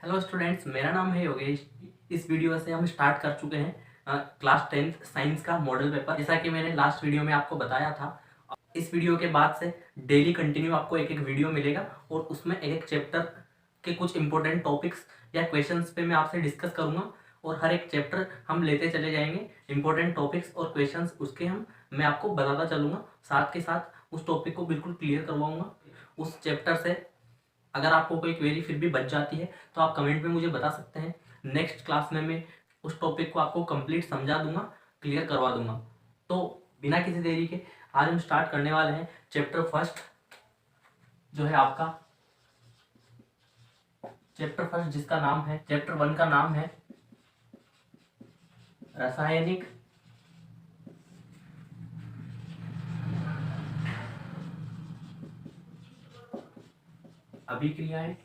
Hello students, मेरा नाम है योगेश। इस वीडियो से हम स्टार्ट कर चुके हैं क्लास 10th साइंस का मॉडल पेपर। जैसा कि मैंने लास्ट वीडियो में आपको बताया था, इस वीडियो के बाद से डेली कंटिन्यू आपको एक एक वीडियो मिलेगा और उसमें एक एक चैप्टर के कुछ इंपॉर्टेंट टॉपिक्स या क्वेश्चंस पे मैं आपसे डिस्कस करूंगा और हर एक चैप्टर हम लेते चले जाएंगे। इंपॉर्टेंट टॉपिक्स और क्वेश्चंस उसके मैं आपको बताता चलूँगा, साथ के साथ उस टॉपिक को बिल्कुल क्लियर करवाऊँगा। उस चैप्टर से अगर आपको कोई क्वेरी फिर भी बच जाती है तो आप कमेंट में मुझे बता सकते हैं। नेक्स्ट क्लास में मैं उस टॉपिक को आपको कंप्लीट समझा दूंगा, क्लियर करवा दूंगा। तो बिना किसी देरी के आज हम स्टार्ट करने वाले हैं चैप्टर फर्स्ट, जो है आपका चैप्टर फर्स्ट, जिसका नाम है चैप्टर 1 का नाम है रासायनिक अभिक्रियाएं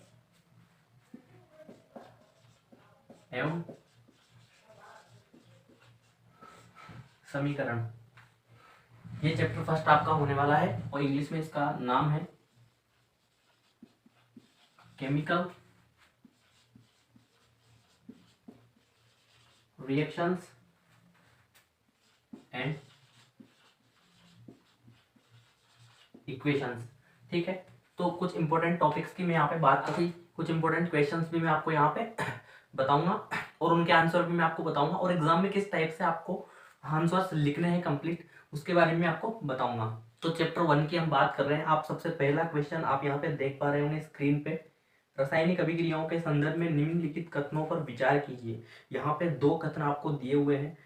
एवं समीकरण। ये चैप्टर फर्स्ट आपका होने वाला है और इंग्लिश में इसका नाम है केमिकल रिएक्शंस एंड इक्वेशंस। ठीक है, तो कुछ इंपॉर्टेंट टॉपिक्स की मैं यहाँ पे बात करूँ, कुछ इंपॉर्टेंट क्वेश्चंस भी मैं आपको यहाँ पे बताऊंगा और उनके आंसर भी मैं आपको बताऊंगा, और एग्जाम में किस टाइप से आपको आंसर्स लिखने हैं कंप्लीट, उसके बारे में आपको बताऊंगा। तो चैप्टर 1 की हम बात कर रहे हैं। आप सबसे पहला क्वेश्चन आप यहाँ पे देख पा रहे होंगे स्क्रीन पे, रासायनिक अभिक्रियाओं के संदर्भ में निम्नलिखित कथनों पर विचार कीजिए। यहाँ पे 2 कथन आपको दिए हुए हैं,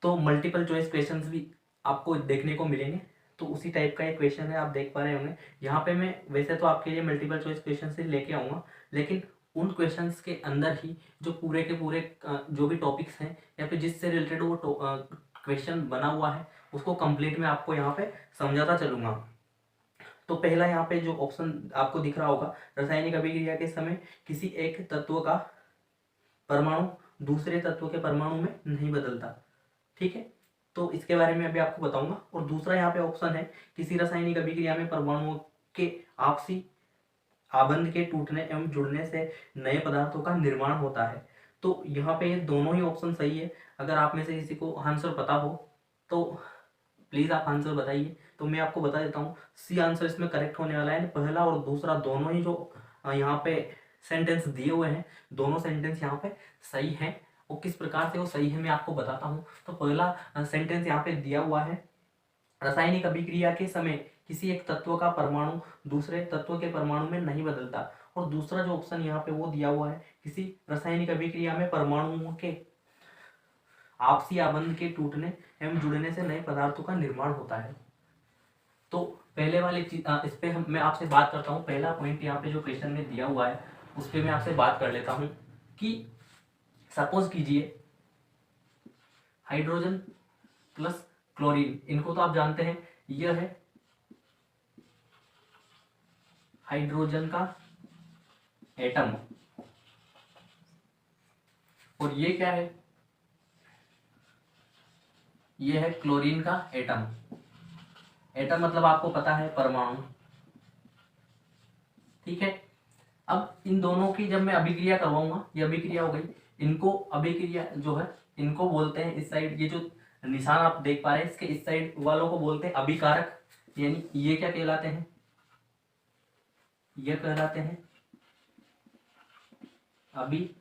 तो मल्टीपल चॉइस क्वेश्चन भी आपको देखने को मिलेंगे। तो उसी टाइप का एक क्वेश्चन है, आप देख पा रहे होंगे। यहाँ पे मैं वैसे तो आपके लिए मल्टीपल चॉइस क्वेश्चन से लेके आऊँगा, लेकिन उन क्वेश्चंस के अंदर ही जो पूरे के पूरे जो भी टॉपिक्स हैं या फिर जिससे रिलेटेड वो क्वेश्चन बना हुआ है उसको कंप्लीट में आपको यहाँ पे समझाता चलूँगा। तो पहला यहाँ पे जो ऑप्शन आपको दिख रहा होगा, रासायनिक अभिक्रिया के समय किसी एक तत्व का परमाणु दूसरे तत्व के परमाणु में नहीं बदलता। ठीक है, तो इसके बारे में अभी आपको बताऊंगा। और दूसरा यहाँ पे ऑप्शन है, किसी रासायनिक अभिक्रिया में परमाणुओं के आपसी आबंध के टूटने एवं जुड़ने से नए पदार्थों का निर्माण होता है। तो यहाँ पे ये दोनों ही ऑप्शन सही है। अगर आप में से किसी को आंसर पता हो तो प्लीज़ आप आंसर बताइए। तो मैं आपको बता देता हूँ, सी आंसर इसमें करेक्ट होने वाला है। पहला और दूसरा दोनों ही जो यहाँ पे सेंटेंस दिए हुए हैं, दोनों सेंटेंस यहाँ पे सही हैं। और किस प्रकार से वो सही है मैं आपको बताता हूँ। तो पहला सेंटेंस यहाँ पे दिया हुआ है, रासायनिक अभिक्रिया के समय किसी एक तत्व का परमाणु दूसरे तत्व के परमाणु में नहीं बदलता। और दूसरा जो ऑप्शन यहाँ पे वो दिया हुआ है, किसी रासायनिक अभिक्रिया में परमाणुओं के आपसी आबंध के टूटने एवं जुड़ने से नए पदार्थों का निर्माण होता है। तो पहले वाली चीज इस पे मैं आपसे बात करता हूँ। पहला पॉइंट यहाँ पे जो क्वेश्चन में दिया हुआ है उस पर मैं आपसे बात कर लेता हूँ कि सपोज कीजिए हाइड्रोजन प्लस क्लोरीन, इनको तो आप जानते हैं, यह है हाइड्रोजन का एटम और ये क्या है, ये है क्लोरीन का एटम। एटम मतलब आपको पता है परमाणु। ठीक है, अब इन दोनों की जब मैं अभिक्रिया करवाऊंगा, ये अभिक्रिया हो गई, इनको अभिक्रिया जो है इनको बोलते हैं, इस साइड ये जो निशान आप देख पा रहे हैं इसके इस साइड वालों को बोलते हैं अभिकारक। यानी ये क्या कहलाते हैं, ये कहलाते हैं अभिकारक,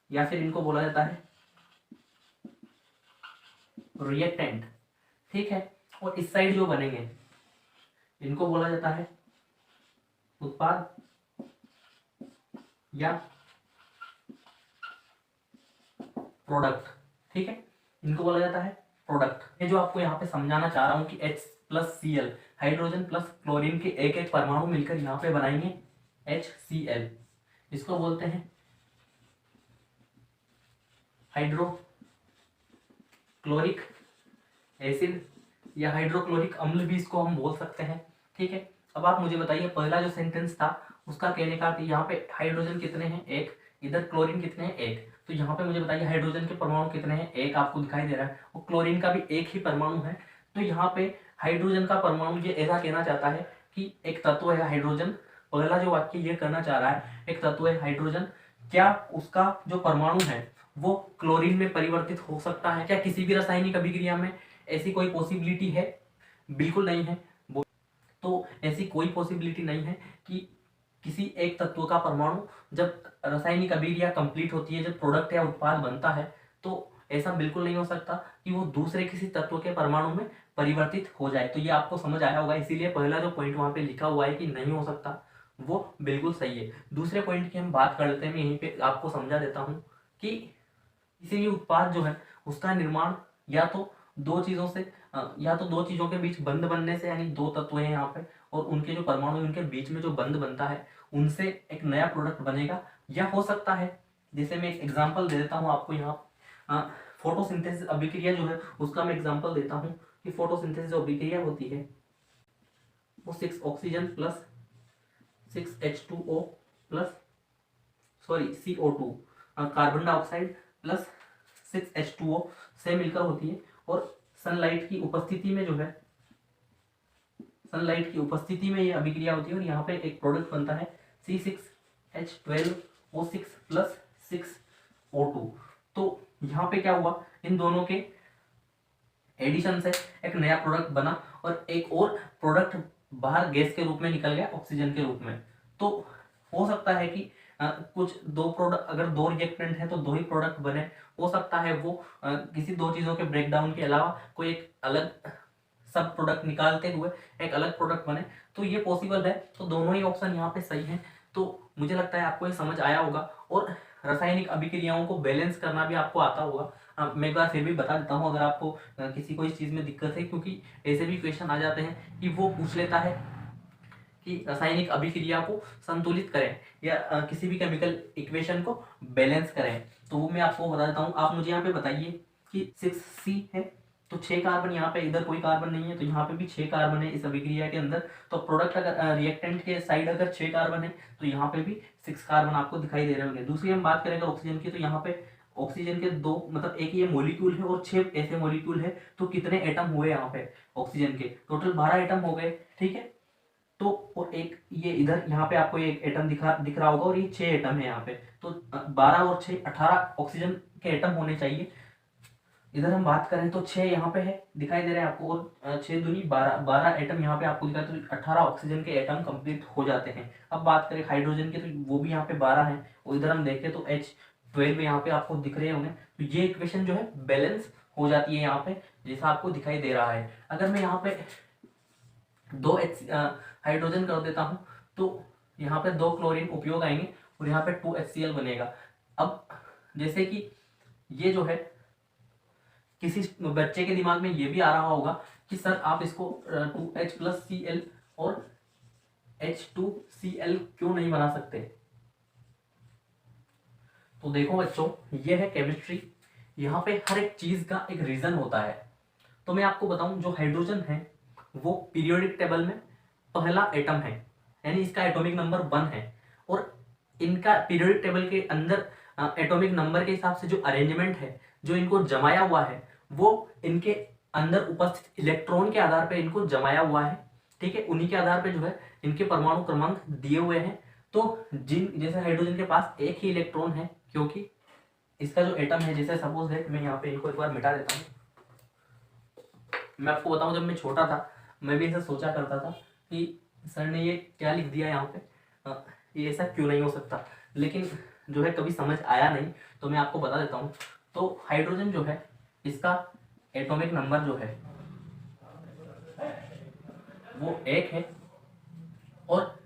या फिर इनको बोला जाता है रिएक्टेंट। ठीक है, और इस साइड जो बनेंगे इनको बोला जाता है उत्पाद या प्रोडक्ट। ठीक है, इनको बोला जाता है प्रोडक्ट। ये जो आपको यहाँ पे समझाना चाह रहा हूँ कि H plus Cl, hydrogen plus chlorine के एक एक परमाणु मिलकर यहाँ पे बनाएंगे HCl। इसको बोलते हैं हाइड्रोक्लोरिक एसिड या हाइड्रोक्लोरिक अम्ल भी इसको हम बोल सकते हैं। ठीक है, अब आप मुझे बताइए, पहला जो सेंटेंस था उसका कहने का यहाँ पे हाइड्रोजन कितने हैं, एक, इधर क्लोरीन कितने हैं, एक। तो यहाँ पे मुझे बताइए हाइड्रोजन के परमाणु कितने हैं, एक आपको दिखाई दे रहा है, और क्लोरीन का भी एक ही परमाणु है। तो यहाँ पे हाइड्रोजन का परमाणु ये ऐसा कहना चाहता है कि एक तत्व है हाइड्रोजन, पहला जो वाक्य ये कहना चाह रहा है, एक तत्व है हाइड्रोजन, क्या उसका जो परमाणु है वो क्लोरीन में परिवर्तित हो सकता है? क्या किसी भी रासायनिक अभिक्रिया में ऐसी कोई पॉसिबिलिटी है? बिल्कुल नहीं है। तो ऐसी कोई पॉसिबिलिटी नहीं है कि किसी एक तत्व का परमाणु जब रासायनिक अभिक्रिया कंप्लीट होती है, जब प्रोडक्ट या उत्पाद बनता है, तो ऐसा बिल्कुल नहीं हो सकता कि वो दूसरे किसी तत्व के परमाणु में परिवर्तित हो जाए। तो ये आपको समझ आया होगा, इसीलिए पहला जो पॉइंट वहां पे लिखा हुआ है कि नहीं हो सकता, वो बिल्कुल सही है। दूसरे पॉइंट की हम बात कर लेते हैं, मैं यहीं पे आपको समझा देता हूँ कि किसी भी उत्पाद जो है उसका निर्माण या तो दो चीजों से या तो दो चीजों के बीच बंध बनने से, यानी दो तत्व हैं यहाँ पे और उनके जो परमाणु उनके बीच में जो बंध बनता है उनसे एक नया प्रोडक्ट बनेगा, या हो सकता है, जैसे मैं एक एग्जांपल दे देता हूँ आपको यहाँ, फोटोसिंथेसिस अभिक्रिया जो है उसका मैं एग्जांपल देता हूँ कि फोटोसिंथेसिस जो अभिक्रिया होती है वो 6 oxygen plus 6H2O plus CO2 carbon dioxide plus 6H2O से मिलकर होती है, और सनलाइट की उपस्थिति में जो है, सनलाइट की उपस्थिति में ये अभिक्रिया होती है और यहाँ पे एक प्रोडक्ट बनता है C6H12O6 प्लस 6O2। तो यहाँ पे क्या हुआ, इन दोनों के एडिशन से एक नया प्रोडक्ट बना और एक और प्रोडक्ट बाहर गैस के रूप में निकल गया, ऑक्सीजन के रूप में। तो हो सकता है कि कुछ दो प्रोडक्ट, अगर दो रिएक्टेंट है तो दो ही प्रोडक्ट बने, हो सकता है वो किसी दो चीजों के ब्रेकडाउन के अलावा कोई एक अलग सब प्रोडक्ट निकालते हुए एक अलग प्रोडक्ट बने, तो ये पॉसिबल है। तो दोनों ही ऑप्शन यहाँ पे सही है। तो मुझे लगता है आपको ये समझ आया होगा और रासायनिक अभिक्रियाओं को बैलेंस करना भी आपको आता होगा। मैं एक बार फिर भी बता देता हूँ अगर आपको किसी को इस चीज में दिक्कत है, क्योंकि ऐसे भी क्वेश्चन आ जाते हैं कि वो पूछ लेता है कि रासायनिक अभिक्रिया को संतुलित करें या किसी भी केमिकल इक्वेशन को बैलेंस करें। तो वो मैं आपको बता देता हूँ। आप मुझे यहाँ पे बताइए कि 6C है तो 6 कार्बन, यहाँ पे इधर कोई कार्बन नहीं है तो यहाँ पे भी 6 कार्बन है इस अभिक्रिया के अंदर। तो प्रोडक्ट अगर रिएक्टेंट के साइड अगर 6 कार्बन है तो यहाँ पे भी 6 कार्बन आपको दिखाई दे रहे होंगे। दूसरी हम बात करें अगर ऑक्सीजन की, तो यहाँ पे ऑक्सीजन के दो, मतलब एक ये मॉलिक्यूल है और 6 ऐसे मॉलिक्यूल है, तो कितने एटम हुए यहाँ पे ऑक्सीजन के? टोटल 12 एटम हो गए, ठीक है। तो और एक ये इधर यहाँ पे आपको एक एटम दिख रहा होगा और ये 6 एटम है यहाँ पे, तो 12 और 6 18 ऑक्सीजन के एटम होने चाहिए। इधर हम बात करें तो 6 यहाँ पे है, दिखाई दे रहे हैं आपको, और 6 दूनी 12 एटम यहाँ पे आपको दिखा, तो 18 ऑक्सीजन के एटम कंप्लीट हो जाते हैं। अब बात करें हाइड्रोजन के, तो वो भी यहाँ पे 12 है, और इधर हम देखें तो H12 यहाँ पे आपको दिख रहे होंगे। तो ये इक्वेशन जो है बैलेंस हो जाती है यहाँ पे, जैसा आपको दिखाई दे रहा है। अगर मैं यहाँ पे दो हाइड्रोजन कर देता हूँ तो यहाँ पे 2 क्लोरीन उपयोग आएंगे और यहाँ पे 2HCl बनेगा। अब जैसे कि ये जो है, किसी बच्चे के दिमाग में ये भी आ रहा होगा कि सर आप इसको 2H प्लस Cl और H2Cl क्यों नहीं बना सकते? तो देखो बच्चों, ये है केमिस्ट्री, यहाँ पे हर एक चीज का एक रीजन होता है। तो मैं आपको बताऊं, जो हाइड्रोजन है वो पीरियोडिक टेबल में पहला एटम है, यानी इसका एटॉमिक नंबर 1 है, और इनका पीरियोडिक टेबल के अंदर एटॉमिक नंबर के हिसाब से जो अरेंजमेंट है, जो इनको जमाया हुआ है, वो इनके अंदर उपस्थित इलेक्ट्रॉन के आधार पर इनको जमाया हुआ है, ठीक है। उन्हीं के आधार पर जो है इनके परमाणु क्रमांक दिए हुए हैं। तो जिन जैसे हाइड्रोजन के पास एक ही इलेक्ट्रॉन है, क्योंकि इसका जो एटम है, जैसे सपोज दैट मैं यहाँ पे इनको एक बार मिटा देता हूँ। मैं आपको बताऊं, जब मैं छोटा था मैं भी ऐसा सोचा करता था कि सर ने ये क्या लिख दिया यहाँ पे, ये ऐसा क्यों नहीं हो सकता, लेकिन जो है कभी समझ आया नहीं। तो मैं आपको बता देता हूँ। तो हाइड्रोजन जो है इसका एटॉमिक नंबर जो है वो 1 है, और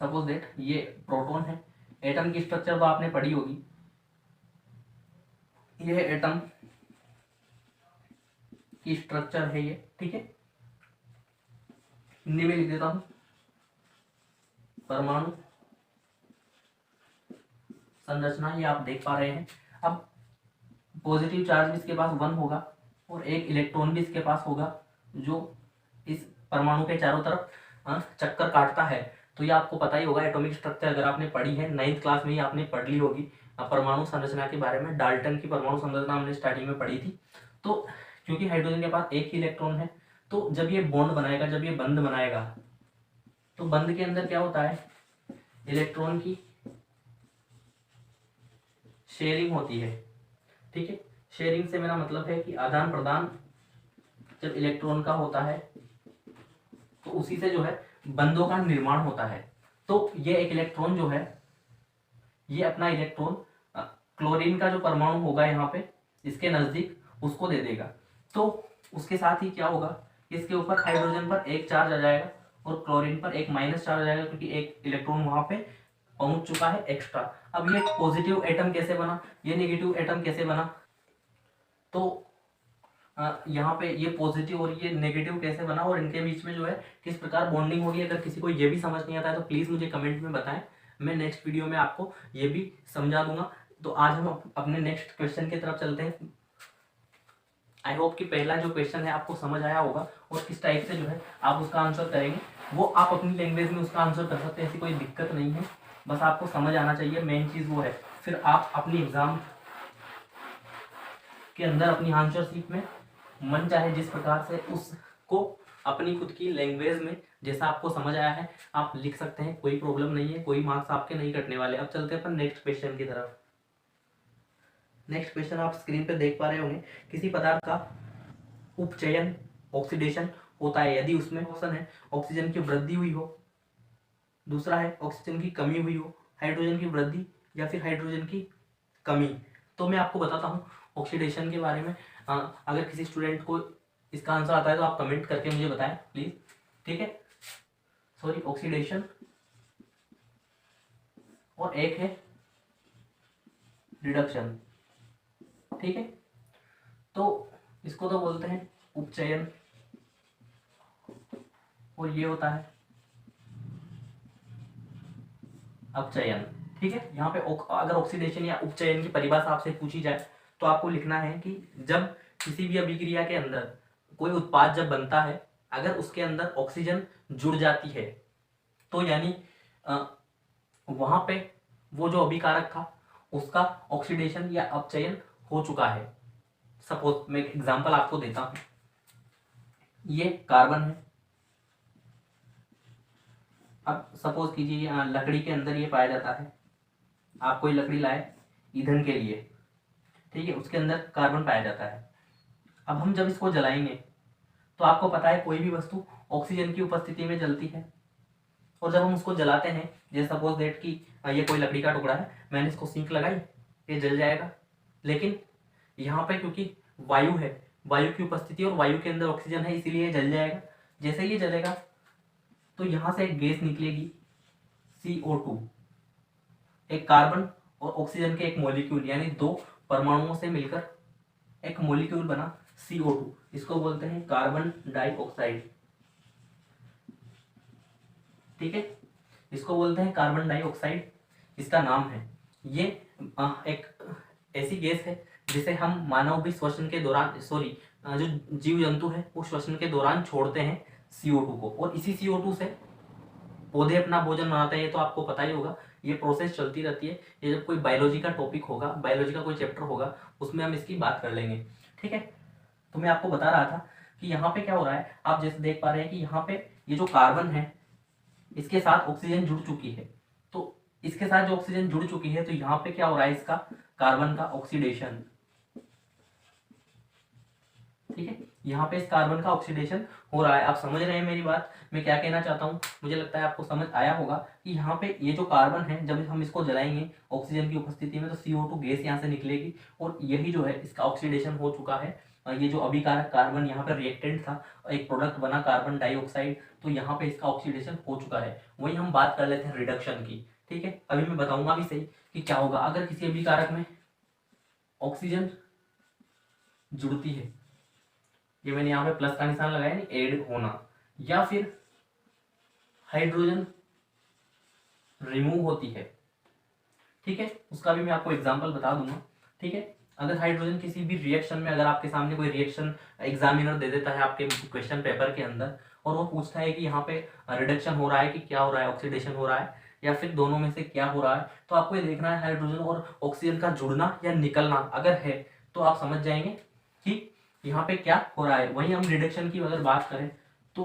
सपोज दैट ये प्रोटॉन है। एटम की स्ट्रक्चर तो आपने पढ़ी होगी, ये एटम की स्ट्रक्चर है ये, ठीक है। हिंदी में लिख देता हूं, परमाणु संरचना, ये आप देख पा रहे हैं। अब पॉजिटिव चार्ज भी इसके पास 1 होगा और एक इलेक्ट्रॉन भी इसके पास होगा, जो इस परमाणु के चारों तरफ चक्कर काटता है। तो ये आपको पता ही होगा, एटॉमिक स्ट्रक्चर अगर आपने पढ़ी है 9th क्लास में ही आपने पढ़ ली होगी परमाणु संरचना के बारे में। डाल्टन की परमाणु संरचना हमने स्टार्टिंग में पढ़ी थी। तो क्योंकि हाइड्रोजन के पास एक ही इलेक्ट्रॉन है, तो जब ये बॉन्ड बनाएगा, जब ये बंध बनाएगा, तो बंध के अंदर क्या होता है, इलेक्ट्रॉन की शेयरिंग होती है। ठीक है, शेयरिंग से मेरा मतलब है कि आदान प्रदान जब इलेक्ट्रॉन का होता है तो उसी से जो है बंधों का निर्माण होता है। तो ये एक इलेक्ट्रॉन जो है, ये अपना इलेक्ट्रॉन क्लोरीन का जो परमाणु होगा यहाँ पे इसके नजदीक उसको दे देगा। तो उसके साथ ही क्या होगा, इसके ऊपर हाइड्रोजन पर एक चार्ज आ जाएगा और क्लोरीन पर एक माइनस चार्ज आ जाएगा, क्योंकि एक इलेक्ट्रॉन वहां पे पहुंच चुका है एक्स्ट्रा। अब ये पॉजिटिव एटम कैसे बना, ये नेगेटिव एटम कैसे बना, तो यहाँ पे ये पॉजिटिव और ये नेगेटिव कैसे बना और इनके बीच में जो है किस प्रकार बॉन्डिंग होगी, अगर किसी को ये भी समझ नहीं आता है तो प्लीज मुझे कमेंट में बताएं, मैं नेक्स्ट वीडियो में आपको ये भी समझा दूंगा। तो आज हम अपने नेक्स्ट क्वेश्चन की तरफ चलते हैं। आई होप कि पहला जो क्वेश्चन है आपको समझ आया होगा और किस टाइप से जो है आप उसका आंसर करेंगे, वो आप अपनी लैंग्वेज में उसका आंसर कर सकते हैं, ऐसी कोई दिक्कत नहीं है, बस आपको समझ आना चाहिए, मेन चीज़ वो है। फिर आप अपनी एग्जाम के अंदर अपनी आंसर शीट में मन चाहे जिस प्रकार से उसको अपनी खुद की लैंग्वेज में जैसा आपको समझ आया है आप लिख सकते हैं, कोई प्रॉब्लम नहीं है, कोई मार्क्स आपके नहीं कटने वाले। अब चलते हैं अपन नेक्स्ट क्वेश्चन की तरफ। नेक्स्ट क्वेश्चन आप स्क्रीन पे देख पा रहे होंगे, किसी पदार्थ का उपचयन ऑक्सीडेशन होता है यदि उसमें ऑप्शन है ऑक्सीजन की वृद्धि हुई हो, दूसरा है ऑक्सीजन की कमी हुई हो, हाइड्रोजन की वृद्धि या फिर हाइड्रोजन की कमी। तो मैं आपको बताता हूँ ऑक्सीडेशन के बारे में। अगर किसी स्टूडेंट को इसका आंसर आता है तो आप कमेंट करके मुझे बताएं प्लीज। ठीक है, सॉरी ऑक्सीडेशन, और एक है रिडक्शन। ठीक है, तो इसको तो बोलते हैं उपचयन और ये होता है अपचयन। ठीक है, यहाँ पे अगर ऑक्सीडेशन या उपचयन की परिभाषा आपसे पूछी जाए तो आपको लिखना है कि जब किसी भी अभिक्रिया के अंदर कोई उत्पाद जब बनता है, अगर उसके अंदर ऑक्सीजन जुड़ जाती है तो यानी वहां पे वो जो अभिकारक था उसका ऑक्सीडेशन या अपचयन हो चुका है। सपोज मैं एक एग्जांपल आपको देता हूं, ये कार्बन है, अब सपोज कीजिए लकड़ी के अंदर ये पाया जाता है, आप कोई लकड़ी लाए ईंधन के लिए, ठीक है, उसके अंदर कार्बन पाया जाता है। अब हम जब इसको जलाएंगे तो आपको पता है कोई भी वस्तु ऑक्सीजन की उपस्थिति में जलती है, और जब हम उसको जलाते हैं, जैसे सपोज दैट कि ये कोई लकड़ी का टुकड़ा है, मैंने इसको सींक लगाई, ये जल जाएगा। लेकिन यहाँ पे क्योंकि वायु है, वायु की उपस्थिति और वायु के अंदर ऑक्सीजन है, इसीलिए जल जाएगा। जैसे ही ये जलेगा तो यहाँ से एक गैस निकलेगी CO2, एक कार्बन और ऑक्सीजन के एक मॉलिक्यूल यानी दो परमाणुओं से मिलकर एक मॉलिक्यूल बना CO2, इसको बोलते हैं कार्बन डाइऑक्साइड। ठीक है, इसको बोलते हैं कार्बन डाइऑक्साइड, इसका नाम है। ये एक ऐसी गैस है जिसे हम मानव भी श्वसन के दौरान, सॉरी जो जीव जंतु है वो श्वसन के दौरान छोड़ते हैं CO2 को, और इसी CO2 से पौधे अपना भोजन बनाते हैं। ये तो आपको पता ही होगा, ये प्रोसेस चलती रहती है। ये जब कोई बायोलॉजी का टॉपिक होगा, बायोलॉजी का कोई चैप्टर होगा, उसमें हम इसकी बात कर लेंगे। ठीक है, तो मैं आपको बता रहा था कि यहाँ पे क्या हो रहा है, आप जैसे देख पा रहे हैं कि यहाँ पे ये जो कार्बन है इसके साथ ऑक्सीजन जुड़ चुकी है, तो इसके साथ जो ऑक्सीजन जुड़ चुकी है तो यहाँ पे क्या हो रहा है, इसका कार्बन का ऑक्सीडेशन। ठीक है, यहाँ पे इस कार्बन का ऑक्सीडेशन हो रहा है। आप समझ रहे हैं मेरी बात, मैं क्या कहना चाहता हूँ, मुझे लगता है आपको समझ आया होगा कि यहाँ पे ये जो कार्बन है जब हम इसको जलाएंगे ऑक्सीजन की उपस्थिति में तो CO2 गैस यहाँ से निकलेगी, और यही जो है इसका ऑक्सीडेशन हो चुका है। ये जो अभिकारक कार्बन यहाँ पे रिएक्टेंट था, एक प्रोडक्ट बना कार्बन डाइऑक्साइड, तो यहाँ पे इसका ऑक्सीडेशन हो चुका है। वही हम बात कर लेते हैं रिडक्शन की। ठीक है, अभी मैं बताऊंगा भी सही कि क्या होगा अगर किसी अभिकारक में ऑक्सीजन जुड़ती है, ये मैंने यहाँ पे प्लस का निशान लगाया नहीं, ऐड होना, या फिर हाइड्रोजन रिमूव होती है। ठीक है, उसका भी मैं आपको एग्जांपल बता दूंगा। ठीक है, अगर हाइड्रोजन किसी भी रिएक्शन में, अगर आपके सामने कोई रिएक्शन एग्जामिनर दे देता है आपके क्वेश्चन पेपर के अंदर, और वो पूछता है कि यहाँ पे रिडक्शन हो रहा है कि क्या हो रहा है, ऑक्सीडेशन हो रहा है या फिर दोनों में से क्या हो रहा है, तो आपको ये देखना है हाइड्रोजन और ऑक्सीजन का जुड़ना या निकलना अगर है तो आप समझ जाएंगे कि यहाँ पे क्या हो रहा है। वहीं हम रिडक्शन की अगर बात करें तो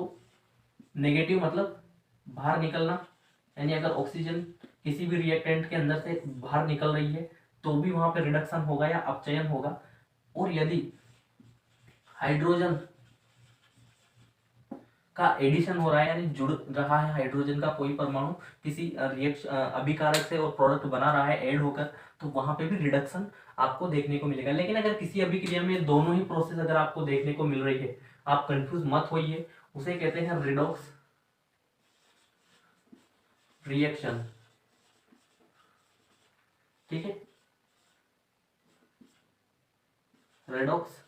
नेगेटिव मतलब बाहर निकलना, यानी अगर ऑक्सीजन किसी भी रिएक्टेंट के अंदर से बाहर निकल रही है तो भी वहां पे रिडक्शन होगा या अपचयन होगा। और यदि हाइड्रोजन का एडिशन हो रहा है यानी जुड़ रहा है हाइड्रोजन का कोई परमाणु किसी रिएक्शन अभिकारक से और प्रोडक्ट बना रहा है ऐड होकर, तो वहां पे भी रिडक्शन आपको देखने को मिलेगा। लेकिन अगर किसी अभिक्रिया में दोनों ही प्रोसेस अगर आपको देखने को मिल रही है, आप कंफ्यूज मत होइए, उसे कहते हैं रिडॉक्स रिएक्शन। ठीक है, रेडॉक्स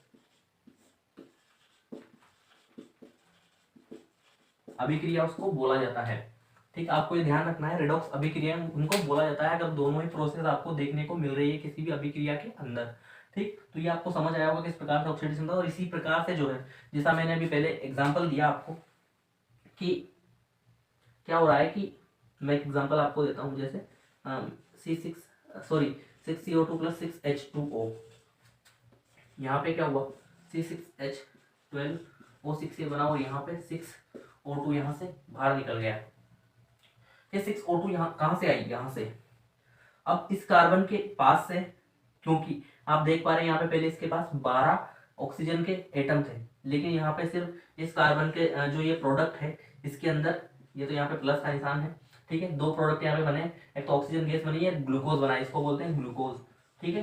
अभिक्रिया उसको बोला जाता है। ठीक, आपको ये ध्यान रखना है, रेडॉक्स अभिक्रिया उनको बोला जाता है अगर दोनों ही प्रोसेस आपको देखने को मिल रही है किसी भी अभिक्रिया के अंदर। ठीक, तो ये आपको समझ आया होगा किस प्रकार से ऑक्सीडेशन होता है। और इसी प्रकार से जो है, जैसा मैंने अभी पहले एग्जांपल दिया आपको कि क्या हो रहा है, कि मैं एग्जांपल आपको देता हूँ, जैसे C6CO2 + 6H2O, यहाँ पे क्या हुआ, C6H12O6 ये बना और यहाँ पे 6O2 यहाँ से बाहर निकल गया। ये 6O2 यहाँ कहाँ से आई, यहाँ से। अब इस कार्बन के पास से, क्योंकि आप देख पा रहे हैं यहाँ पे पहले इसके पास 12 ऑक्सीजन के एटम थे, लेकिन यहाँ पे सिर्फ इस कार्बन के जो ये प्रोडक्ट है इसके अंदर, ये तो यहाँ पे प्लस का निशान है। ठीक है, 2 प्रोडक्ट यहाँ पे बने, एक तो ऑक्सीजन गैस बनी है, ग्लूकोज बना है, इसको बोलते हैं ग्लूकोज। ठीक है,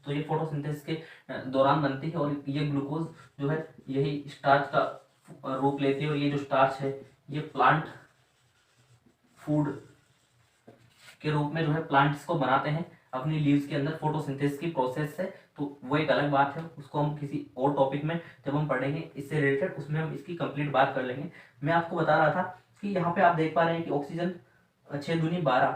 तो ये फोटोसिंथेसिस के दौरान बनती है और ये ग्लूकोज जो है यही स्टार्च का रूप लेती है। और ये जो स्टार्च है ये प्लांट फूड के रूप में जो है प्लांट्स को बनाते हैं अपनी लीव्स के अंदर फोटोसिंथेसिस की प्रोसेस से। तो वो एक अलग बात है, उसको हम किसी और टॉपिक में जब हम पढ़ेंगे इससे रिलेटेड, उसमें हम इसकी कंप्लीट बात कर लेंगे। मैं आपको बता रहा था कि यहाँ पे आप देख पा रहे हैं कि ऑक्सीजन 6 दूनी 12,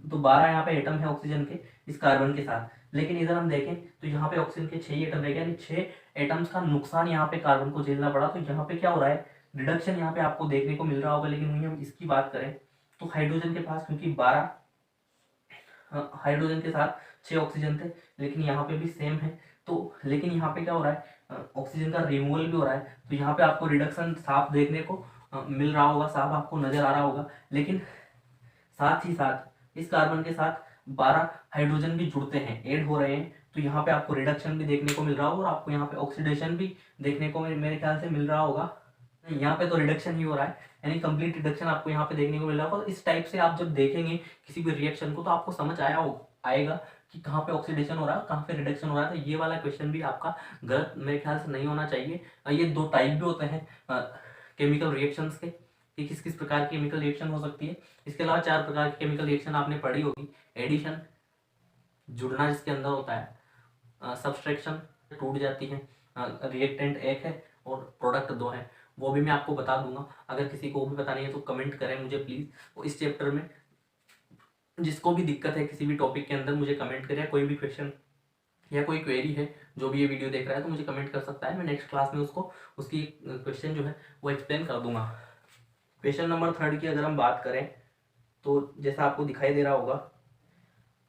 तो 12 यहाँ पे एटम है ऑक्सीजन के इस कार्बन के साथ। लेकिन इधर हम देखें तो यहाँ पे ऑक्सीजन के 6 एटम रह गए, यानी 6 एटम्स का नुकसान यहाँ पे कार्बन को झेलना पड़ा। तो यहाँ पे क्या हो रहा है, रिडक्शन यहाँ पे आपको देखने को मिल रहा होगा। लेकिन वहीं हम इसकी बात करें तो हाइड्रोजन के पास क्योंकि 12 हाइड्रोजन के साथ 6 ऑक्सीजन थे, लेकिन यहाँ पे भी सेम है। तो लेकिन यहाँ पे क्या हो रहा है, ऑक्सीजन का रिमूवल भी हो रहा है। तो यहाँ पे आपको रिडक्शन साफ देखने को मिल रहा होगा, साफ आपको नजर आ रहा होगा। लेकिन साथ ही साथ इस कार्बन के साथ 12 हाइड्रोजन भी जुड़ते हैं, ऐड हो रहे हैं। तो यहाँ पे आपको रिडक्शन भी देखने को मिल रहा होगा और आपको यहाँ पे ऑक्सीडेशन भी देखने को मेरे ख्याल से मिल रहा होगा। यहाँ पे तो रिडक्शन ही हो रहा है, यानी कंप्लीट रिडक्शन आपको यहाँ पे देखने को मिल रहा होगा। इस टाइप से आप जब देखेंगे किसी भी रिएक्शन को तो आपको समझ आएगा कि कहाँ पे ऑक्सीडेशन हो रहा है, कहाँ पे रिडक्शन हो रहा है। तो ये वाला क्वेश्चन भी आपका गलत मेरे ख्याल से नहीं होना चाहिए। ये 2 टाइप भी होते हैं केमिकल रिएक्शंस के, कि किस किस प्रकार की केमिकल रिएक्शन हो सकती है। इसके अलावा 4 प्रकार की केमिकल रिएक्शन आपने पढ़ी होगी, एडिशन जुड़ना जिसके अंदर होता है, सब्सट्रैक्शन टूट जाती है, रिएक्टेंट एक है और प्रोडक्ट 2 है, वो भी मैं आपको बता दूंगा। अगर किसी को भी पता नहीं है तो कमेंट करें मुझे प्लीज। तो इस चैप्टर में जिसको भी दिक्कत है किसी भी टॉपिक के अंदर मुझे कमेंट करें, कोई भी क्वेश्चन या कोई क्वेरी है जो भी ये वीडियो देख रहा है तो मुझे कमेंट कर सकता है। मैं नेक्स्ट क्लास में उसको उसकी क्वेश्चन जो है वो एक्सप्लेन कर दूंगा। क्वेश्चन नंबर 3 की अगर हम बात करें तो जैसा आपको दिखाई दे रहा होगा,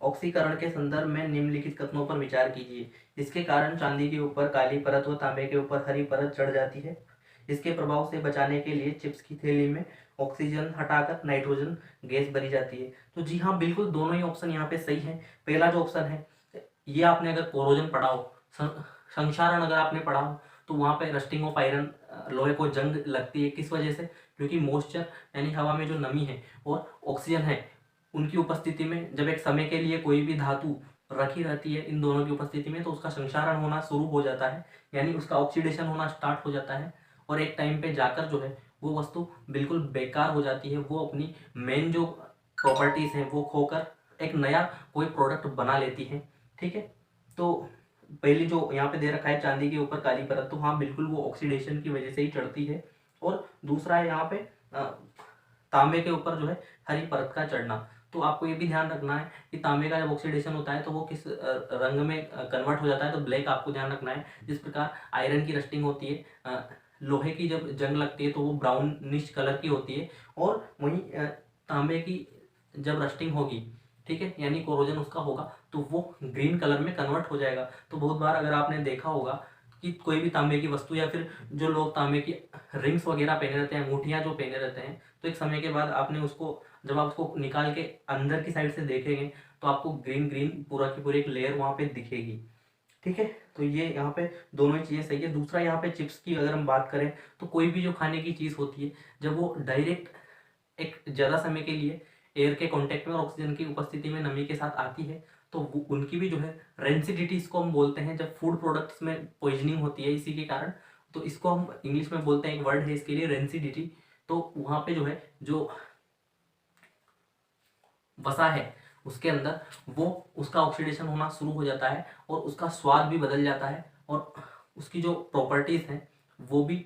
ऑक्सीकरण के संदर्भ में निम्नलिखित कथनों पर विचार कीजिए। इसके कारण चांदी के ऊपर काली परत व तांबे के ऊपर हरी परत चढ़ जाती है। इसके प्रभाव से बचाने के लिए चिप्स की थैली में ऑक्सीजन हटाकर नाइट्रोजन गैस भरी जाती है। तो जी हाँ, बिल्कुल दोनों ही ऑप्शन यहाँ पे सही है। पहला जो ऑप्शन है ये आपने अगर कोरोजन पढ़ा हो, संक्षारण अगर आपने पढ़ा हो, तो वहाँ पे रस्टिंग ऑफ आयरन, लोहे को जंग लगती है। किस वजह से, क्योंकि मॉइस्चर यानी हवा में जो नमी है और ऑक्सीजन है उनकी उपस्थिति में जब एक समय के लिए कोई भी धातु रखी रहती है इन दोनों की उपस्थिति में तो उसका संक्षारण होना शुरू हो जाता है, यानी उसका ऑक्सीडेशन होना स्टार्ट हो जाता है। और एक टाइम पे जाकर जो है वो वस्तु बिल्कुल बेकार हो जाती है, वो अपनी मेन जो प्रॉपर्टीज हैं वो खोकर एक नया कोई प्रोडक्ट बना लेती है। ठीक है, तो पहली जो यहाँ पे दे रखा है चांदी के ऊपर काली परत, तो हाँ बिल्कुल वो ऑक्सीडेशन की वजह से ही चढ़ती है। और दूसरा है यहाँ पे तांबे के ऊपर जो है हरी परत का चढ़ना। तो आपको ये भी ध्यान रखना है कि तांबे का जब ऑक्सीडेशन होता है तो वो किस रंग में कन्वर्ट हो जाता है, तो ब्लैक आपको ध्यान रखना है। जिस प्रकार आयरन की रस्टिंग होती है, लोहे की जब जंग लगती है तो वो ब्राउनिश कलर की होती है, और वहीं तांबे की जब रस्टिंग होगी, ठीक है, यानी कोरोजन उसका होगा तो वो ग्रीन कलर में कन्वर्ट हो जाएगा। तो बहुत बार अगर आपने देखा होगा कि कोई भी तांबे की वस्तु या फिर जो लोग तांबे की रिंग्स वगैरह पहने रहते हैं, अंगूठियां जो पहने रहते हैं, तो एक समय के बाद आपने उसको जब आप उसको निकाल के अंदर की साइड से देखेंगे तो आपको ग्रीन ग्रीन पूरा की पूरी एक लेयर वहाँ पे दिखेगी। ठीक है, तो ये यहाँ पे दोनों ही चीज़ें सही है। दूसरा यहाँ पे चिप्स की अगर हम बात करें तो कोई भी जो खाने की चीज़ होती है जब वो डायरेक्ट एक ज़्यादा समय के लिए एयर के कांटेक्ट में और ऑक्सीजन की उपस्थिति में नमी के साथ आती है तो उनकी भी जो है रेंसिडिटी इसको हम बोलते हैं। जब फूड प्रोडक्ट्स में पॉइजनिंग होती है इसी के कारण, तो इसको हम इंग्लिश में बोलते हैं, एक वर्ड है इसके लिए, रेंसिडिटी। तो वहाँ पे जो है जो वसा है उसके अंदर वो उसका ऑक्सीडेशन होना शुरू हो जाता है और उसका स्वाद भी बदल जाता है और उसकी जो प्रॉपर्टीज़ हैं वो भी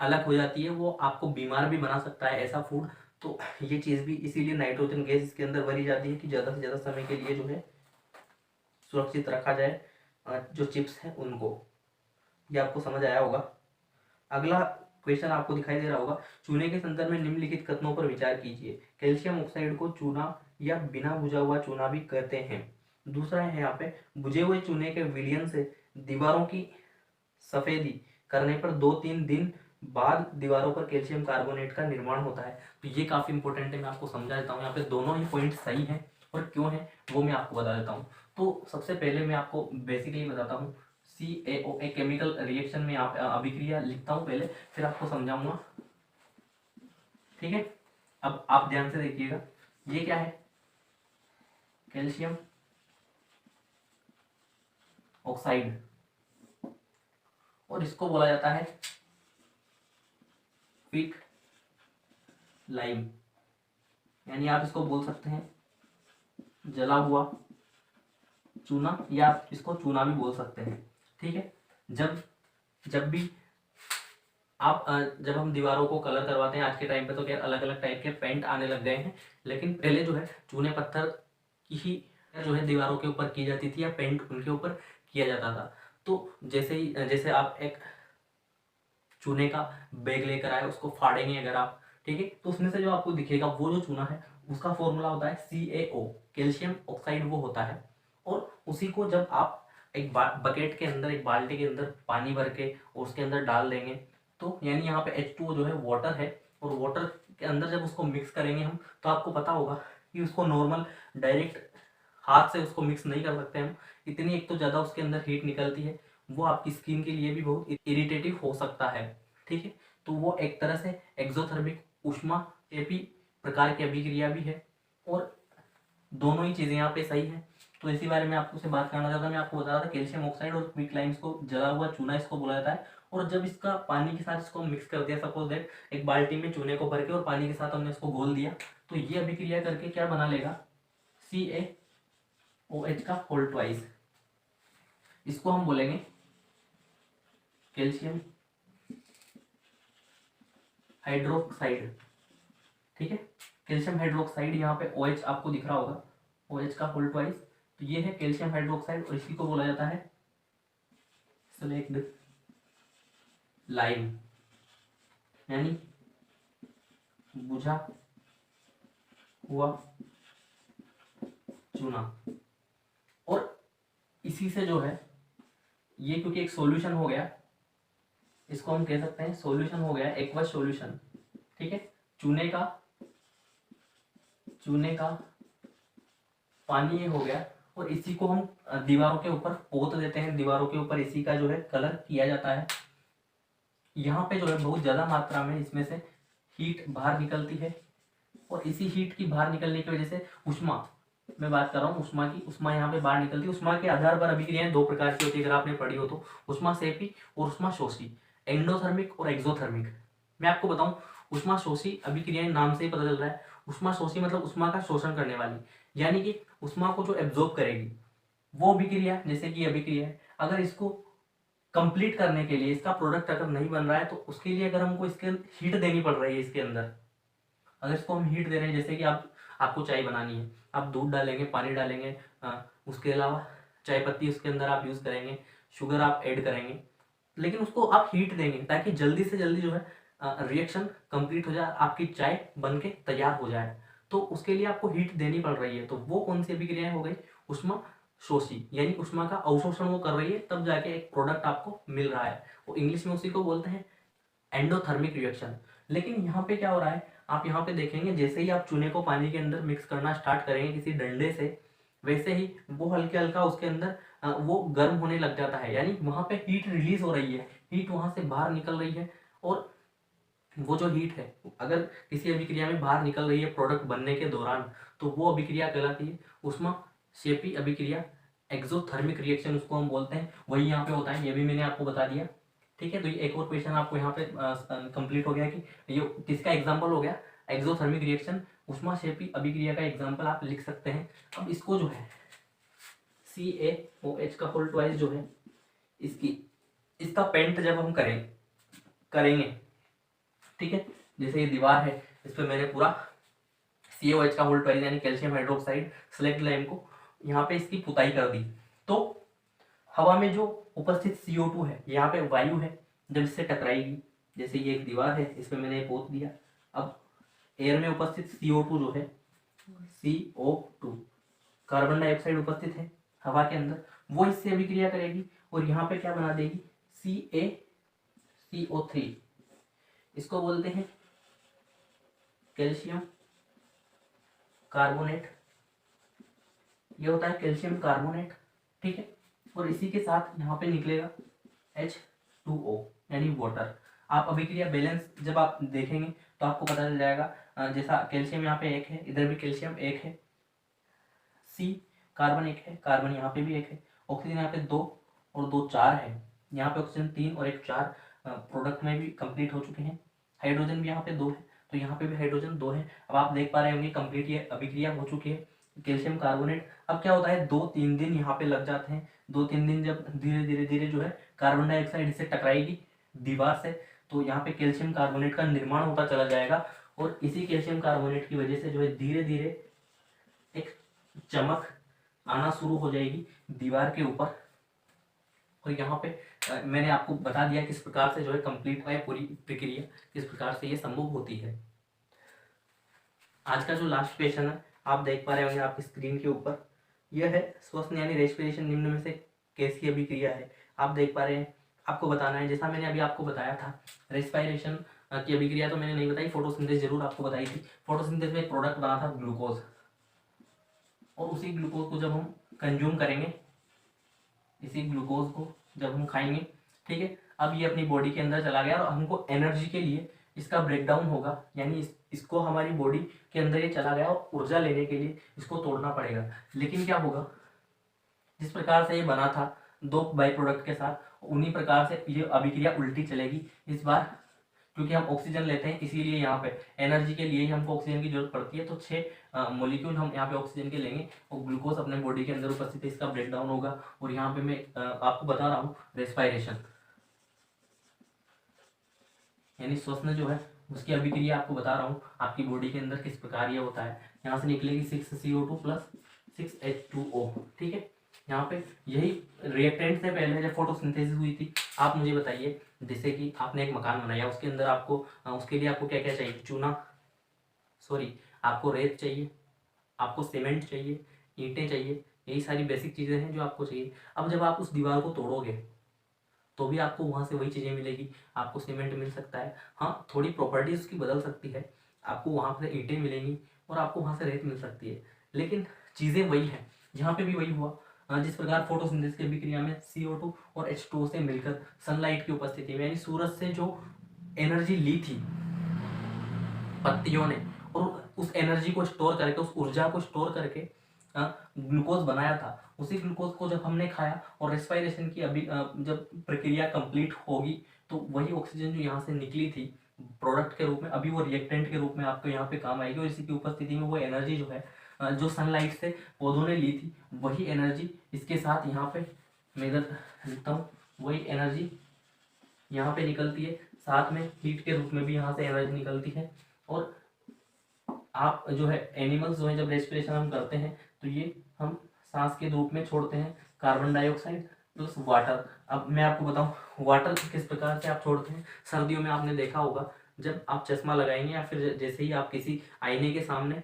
अलग हो जाती है। वो आपको बीमार भी बना सकता है ऐसा फूड। तो ये चीज़ भी इसीलिए नाइट्रोजन गैस इसके अंदर भरी जाती है कि ज़्यादा से ज़्यादा समय के लिए जो है सुरक्षित रखा जाए जो चिप्स हैं उनको। ये आपको समझ आया होगा। अगला क्वेश्चन आपको दिखाई दे रहा होगा, चूने के संदर्भ में निम्नलिखित कथनों पर विचार कीजिए। कैल्शियम ऑक्साइड को चूना या बिना बुझा हुआ चूना भी कहते हैं। दूसरा है यहाँ पे, बुझे हुए चूने के विलयन से दीवारों की सफेदी करने पर 2-3 दिन बाद दीवारों पर कैल्शियम कार्बोनेट का निर्माण होता है। तो ये काफ़ी इंपॉर्टेंट है, मैं आपको समझा देता हूँ। यहाँ पे दोनों ही पॉइंट सही हैं और क्यों है वो मैं आपको बता देता हूँ। तो सबसे पहले मैं आपको बेसिकली बताता हूँ, CaO एक केमिकल रिएक्शन में आप अभिक्रिया लिखता हूँ पहले, फिर आपको समझाऊंगा। ठीक है, अब आप ध्यान से देखिएगा, ये क्या है, कैल्शियम ऑक्साइड, और इसको बोला जाता है क्विक लाइम, यानी आप इसको बोल सकते हैं जला हुआ चूना, या आप इसको चूना भी बोल सकते हैं। ठीक है, जब भी आप जब हम दीवारों को कलर करवाते हैं, आज के टाइम पे तो क्या अलग अलग टाइप के पेंट आने लग गए हैं, लेकिन पहले जो है चूने पत्थर की ही जो है दीवारों के ऊपर की जाती थी या पेंट उनके ऊपर किया जाता था। तो जैसे आप एक चूने का बैग लेकर आए, उसको फाड़ेंगे अगर आप, ठीक है, तो उसमें से जो आपको दिखेगा वो जो चूना है उसका फॉर्मूला होता है CaO, कैल्शियम ऑक्साइड वो होता है। और उसी को जब आप एक बकेट के अंदर, एक बाल्टी के अंदर पानी भर के और उसके अंदर डाल देंगे, तो यानी यहाँ पे H2O जो है वाटर है, और वाटर के अंदर जब उसको मिक्स करेंगे हम, तो आपको पता होगा कि उसको नॉर्मल डायरेक्ट हाथ से उसको मिक्स नहीं कर सकते हम, इतनी एक तो ज़्यादा उसके अंदर हीट निकलती है, वो आपकी स्किन के लिए भी बहुत इरिटेटिव हो सकता है। ठीक है, तो वो एक तरह से एक्सोथर्मिक उष्मा एपी प्रकार की अभिक्रिया भी है, और दोनों ही चीज़ें यहाँ पे सही है। तो इसी बारे में आपको से बात करना चाहता, मैं आपको बता रहा था कैल्शियम ऑक्साइड और क्विक लाइम्स को जला हुआ चूना इसको बोला जाता है। और जब इसका पानी के साथ इसको मिक्स कर दिया, सपोज दैट एक बाल्टी में चूने को भर के और पानी के साथ हमने इसको घोल दिया, तो ये अभिक्रिया करके क्या बना लेगा, CaOH का होल ट्वाइस, इसको हम बोलेंगे कैल्शियम हाइड्रोक्साइड। ठीक है, कैल्शियम हाइड्रोक्साइड, यहाँ पे OH आपको दिख रहा होगा, OH का होल ट्वाइस, तो ये है कैल्शियम हाइड्रोक्साइड, और इसी को बोला जाता है स्लेक्ड लाइम, यानी बुझा हुआ चूना। और इसी से जो है ये, क्योंकि एक सॉल्यूशन हो गया, इसको हम कह सकते हैं सॉल्यूशन हो गया, एक्वस सॉल्यूशन। ठीक है, चूने का पानी ये हो गया, और इसी को हम दीवारों के ऊपर पोत देते हैं, दीवारों के ऊपर इसी का जो है कलर किया जाता है। यहाँ पे जो है बहुत ज़्यादा मात्रा में इसमें से हीट बाहर निकलती है, और इसी हीट की बाहर निकलने की वजह से उष्मा, मैं बात कर रहा हूँ उष्मा की, उष्मा यहाँ पे बाहर निकलती है। उष्मा के आधार पर अभिक्रियाएं दो प्रकार की होती है, अगर आपने पढ़ी हो तो, उष्मा सेपी और उष्मा शोषी, एंडोथर्मिक और एक्सोथर्मिक। मैं आपको बताऊं, उष्मा शोषी अभिक्रियाएं नाम से ही पता चल रहा है, उष्मा शोषी मतलब उष्मा का शोषण करने वाली, यानी कि उष्मा को जो एब्जॉर्ब करेगी वो अभिक्रिया, जैसे कि अभिक्रिया है। अगर इसको कंप्लीट करने के लिए, इसका प्रोडक्ट अगर नहीं बन रहा है, तो उसके लिए अगर हमको इसके हीट देनी पड़ रही है इसके अंदर, अगर इसको हम हीट दे रहे हैं, जैसे कि आपको चाय बनानी है, आप दूध डालेंगे, पानी डालेंगे, उसके अलावा चाय पत्ती उसके अंदर आप यूज़ करेंगे, शुगर आप ऐड करेंगे, लेकिन उसको आप हीट देंगे ताकि जल्दी से जल्दी जो है रिएक्शन कंप्लीट हो जाए, आपकी चाय बन के तैयार हो जाए। तो उसके लिए आपको हीट देनी पड़ रही है, तो वो कौन सी अभिक्रियाएं हो गई, उष्मा शोषी, यानी उष्मा का अवशोषण वो कर रही है, तब जाके एक प्रोडक्ट आपको मिल रहा है। वो इंग्लिश में उसी को बोलते हैं एंडोथर्मिक रिएक्शन। लेकिन यहाँ पे क्या हो रहा है, आप यहाँ पे देखेंगे जैसे ही आप चूने को पानी के अंदर मिक्स करना स्टार्ट करेंगे किसी डंडे से, वैसे ही वो हल्के हल्का उसके अंदर वो गर्म होने लग जाता है, यानी वहाँ पे हीट रिलीज हो रही है, हीट वहाँ से बाहर निकल रही है। और वो जो हीट है अगर किसी अभिक्रिया में बाहर निकल रही है प्रोडक्ट बनने के दौरान, तो वो अभिक्रिया कहलाती है ऊष्माक्षेपी अभिक्रिया, एक्सोथर्मिक रिएक्शन उसको हम बोलते हैं। वही यहाँ पे होता है, ये भी मैंने आपको बता दिया। ठीक है, तो ये एक और क्वेश्चन आपको यहाँ पे कंप्लीट हो गया कि ये किसका एग्जाम्पल हो गया, एक्सोथर्मिक रिएक्शन, ऊष्माक्षेपी अभिक्रिया का एग्जाम्पल आप लिख सकते हैं। अब इसको जो है CaOH का होल ट्वाइस जो है इसका पेंट जब हम करेंगे, ठीक है, जैसे ये दीवार है इस पर मैंने पूरा CaOH का होल ट्वाइस यानी कैल्शियम हाइड्रोक्साइड स्लेक्ट लाइम को यहाँ पे इसकी पुताई कर दी, तो हवा में जो उपस्थित CO2 है, यहाँ पे वायु है, जब इससे टकराएगी, जैसे ये एक दीवार है इस पर मैंने पोत दिया, अब एयर में उपस्थित CO2 जो है CO2 कार्बन डाइऑक्साइड उपस्थित है हवा के अंदर, वो इससे अभिक्रिया करेगी और यहाँ पे क्या बना देगी CaCO3, इसको बोलते हैं कैल्शियम कार्बोनेट, ये होता है कैल्शियम कार्बोनेट। ठीक है, और इसी के साथ यहाँ पे निकलेगा H2O यानी वाटर। आप अभिक्रिया बैलेंस जब आप देखेंगे तो आपको पता चल जाएगा, जैसा कैल्शियम यहाँ पे एक है, इधर भी कैल्शियम एक है, C कार्बन एक है, कार्बन यहाँ पे भी एक है, ऑक्सीजन यहाँ पे 2 और 2 4 है, यहाँ पे ऑक्सीजन 3 और 1 4 प्रोडक्ट में भी कंप्लीट हो चुके हैं। हाइड्रोजन भी यहाँ पे 2 है, तो यहाँ पे भी हाइड्रोजन 2 है। अब आप देख पा रहे होंगे कंप्लीट ये अभिक्रिया हो चुकी है कैल्शियम कार्बोनेट। अब क्या होता है, 2-3 दिन यहाँ पे लग जाते हैं, 2-3 दिन जब धीरे धीरे जो है कार्बन डाइऑक्साइड इससे टकराएगी दीवार से, तो यहाँ पे कैल्शियम कार्बोनेट का निर्माण होता चला जाएगा और इसी कैल्शियम कार्बोनेट की वजह से जो है धीरे धीरे एक चमक आना शुरू हो जाएगी दीवार के ऊपर। और यहाँ पे मैंने आपको बता दिया किस प्रकार से जो है कंप्लीट है पूरी प्रक्रिया, किस प्रकार से ये संभव होती है। आज का जो लास्ट क्वेश्चन है आप देख पा रहे होंगे आपकी स्क्रीन के ऊपर, यह है श्वसन यानी रेस्पिरेशन निम्न में से कैसी अभिक्रिया है। आप देख पा रहे हैं, आपको बताना है, जैसा मैंने अभी आपको बताया था रेस्पिरेशन की अभिक्रिया तो मैंने नहीं बताई, फोटोसिंथेसिस जरूर आपको बताई थी। फोटोसिंथेसिस में एक प्रोडक्ट बना था ग्लूकोज, और उसी ग्लूकोज को जब हम कंज्यूम करेंगे, इसी ग्लूकोज को जब हम खाएंगे, ठीक है, अब ये अपनी बॉडी के अंदर चला गया और हमको एनर्जी के लिए इसका ब्रेकडाउन होगा, यानी इसको हमारी बॉडी के अंदर ये चला गया और ऊर्जा लेने के लिए इसको तोड़ना पड़ेगा। लेकिन क्या होगा, जिस प्रकार से ये बना था 2 बाई प्रोडक्ट के साथ, उन्हीं प्रकार से ये अभिक्रिया उल्टी चलेगी इस बार, क्योंकि हम ऑक्सीजन लेते हैं इसीलिए यहाँ पे एनर्जी के लिए ही हमको ऑक्सीजन की जरूरत पड़ती है, तो 6 मॉलिक्यूल हम यहाँ पे ऑक्सीजन के लेंगे और ग्लूकोज अपने बॉडी के अंदर उपस्थित है, इसका ब्रेकडाउन होगा। और यहाँ पे मैं आपको बता रहा हूँ रेस्पिरेशन यानी श्वसन जो है उसकी अभिक्रिया आपको बता रहा हूँ आपकी बॉडी के अंदर किस प्रकार ये होता है। यहाँ से निकलेगी 6CO2 प्लस 6H2O, ठीक है। यहाँ पे यही रिएक्टेंट से पहले जब फोटोसिंथेसिस हुई थी, आप मुझे बताइए, जैसे कि आपने एक मकान बनाया, उसके अंदर आपको उसके लिए आपको क्या क्या चाहिए, आपको रेत चाहिए, आपको सीमेंट चाहिए, ईंटें चाहिए, यही सारी बेसिक चीज़ें हैं जो आपको चाहिए। अब जब आप उस दीवार को तोड़ोगे तो भी आपको वहाँ से वही चीज़ें मिलेगी, आपको सीमेंट मिल सकता है, हाँ थोड़ी प्रॉपर्टीज उसकी बदल सकती है, आपको वहाँ से ईंटें मिलेंगी और आपको वहाँ से रेत मिल सकती है, लेकिन चीज़ें वही हैं। यहाँ पे भी वही हुआ, जिस प्रकार फोटोसिंथेसिस की अभिक्रिया में CO2 और H2O से मिलकर सनलाइट की उपस्थिति में, यानी सूरज से जो एनर्जी ली थी पत्तियों ने, और उस एनर्जी को स्टोर करके, उस ऊर्जा को स्टोर करके ग्लूकोज बनाया था, उसी ग्लूकोज को जब हमने खाया और रेस्पिरेशन की जब प्रक्रिया कंप्लीट होगी, तो वही ऑक्सीजन जो यहाँ से निकली थी प्रोडक्ट के रूप में, अभी वो रिएक्टेंट के रूप में आपको यहाँ पे काम आएगी, और इसी की उपस्थिति में वो एनर्जी जो है जो सनलाइट से पौधों ने ली थी, वही एनर्जी इसके साथ यहाँ पे मैं इधर लिखता हूँ, वही एनर्जी यहाँ पे निकलती है, साथ में हीट के रूप में भी यहाँ से एनर्जी निकलती है। और आप जो है एनिमल्स जो है जब रेस्पिरेशन हम करते हैं तो ये हम सांस के रूप में छोड़ते हैं कार्बन डाइऑक्साइड प्लस वाटर। अब मैं आपको बताऊं वाटर किस प्रकार से आप छोड़ते हैं। सर्दियों में आपने देखा होगा, जब आप चश्मा लगाएंगे या फिर जैसे ही आप किसी आईने के सामने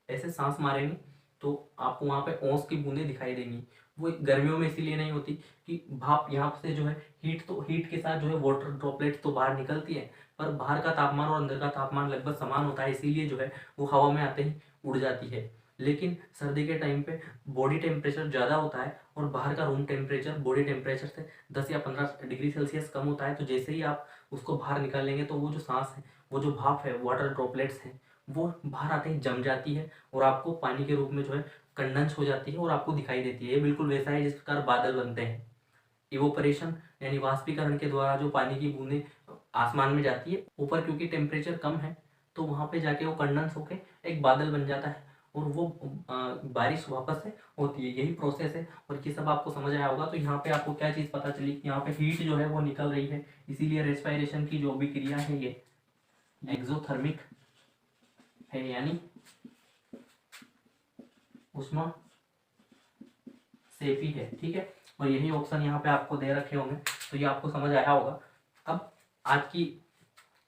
ऐसे सांस मारेंगे तो आपको वहाँ पे ओस की बूंदें दिखाई देंगी। वो गर्मियों में इसीलिए नहीं होती कि भाप यहाँ से जो है हीट के साथ जो है वाटर ड्रॉपलेट्स तो बाहर निकलती है, पर बाहर का तापमान और अंदर का तापमान लगभग समान होता है, इसीलिए जो है वो हवा में आते ही उड़ जाती है। लेकिन सर्दी के टाइम पे बॉडी टेम्परेचर ज़्यादा होता है और बाहर का रूम टेम्परेचर बॉडी टेम्परेचर से 10 या 15 डिग्री सेल्सियस कम होता है। तो जैसे ही आप उसको बाहर निकालेंगे तो वो जो सांस है, वो जो भाप है, वाटर ड्रॉपलेट्स हैं, वो बाहर आते ही जम जाती है और आपको पानी के रूप में जो है कंडेंस हो जाती है और आपको दिखाई देती है। ये बिल्कुल वैसा है जिस प्रकार बादल बनते हैं। इवोपरेशन यानी वाष्पीकरण के द्वारा जो पानी की बूंदें आसमान में जाती है ऊपर, क्योंकि टेम्परेचर कम है तो वहाँ पे जाके वो कंडेंस होके एक बादल बन जाता है और वो बारिश वापस से होती है। यही प्रोसेस है और ये सब आपको समझ आया होगा। तो यहाँ पे आपको क्या चीज़ पता चली कि यहाँ पे हीट जो है वो निकल रही है, इसीलिए रेस्पिरेशन की जो भी क्रिया है ये एक्सोथर्मिक है, यानी उष्मा सेफी है। ठीक है, और यही ऑप्शन यहाँ पे आपको दे रखे होंगे, तो ये आपको समझ आया होगा। अब आज की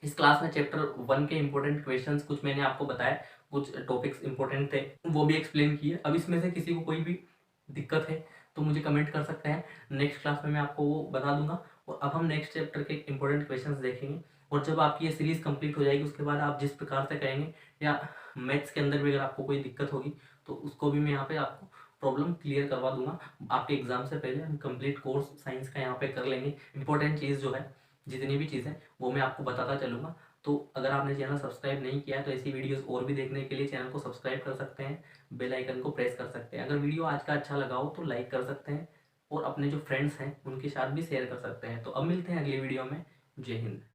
इस क्लास में चैप्टर 1 के इंपॉर्टेंट क्वेश्चंस कुछ मैंने आपको बताया, कुछ टॉपिक्स इंपॉर्टेंट थे वो भी एक्सप्लेन किए। अब इसमें से किसी को कोई भी दिक्कत है तो मुझे कमेंट कर सकते हैं, नेक्स्ट क्लास में मैं आपको वो बता दूंगा। और अब हम नेक्स्ट चैप्टर के इंपॉर्टेंट क्वेश्चंस देखेंगे और जब आपकी ये सीरीज कंप्लीट हो जाएगी उसके बाद आप जिस प्रकार से कहेंगे या मैथ्स के अंदर भी अगर आपको कोई दिक्कत होगी तो उसको भी मैं यहाँ पे आपको प्रॉब्लम क्लियर करवा दूंगा। आपके एग्जाम से पहले हम कंप्लीट कोर्स साइंस का यहाँ पे कर लेंगे। इंपॉर्टेंट चीज़ जो है, जितनी भी चीज़ें वो मैं आपको बताता चलूँगा। तो अगर आपने चैनल सब्सक्राइब नहीं किया है तो ऐसी वीडियोस और भी देखने के लिए चैनल को सब्सक्राइब कर सकते हैं, बेल आइकन को प्रेस कर सकते हैं। अगर वीडियो आज का अच्छा लगा हो तो लाइक कर सकते हैं और अपने जो फ्रेंड्स हैं उनके साथ भी शेयर कर सकते हैं। तो अब मिलते हैं अगली वीडियो में। जय हिंद।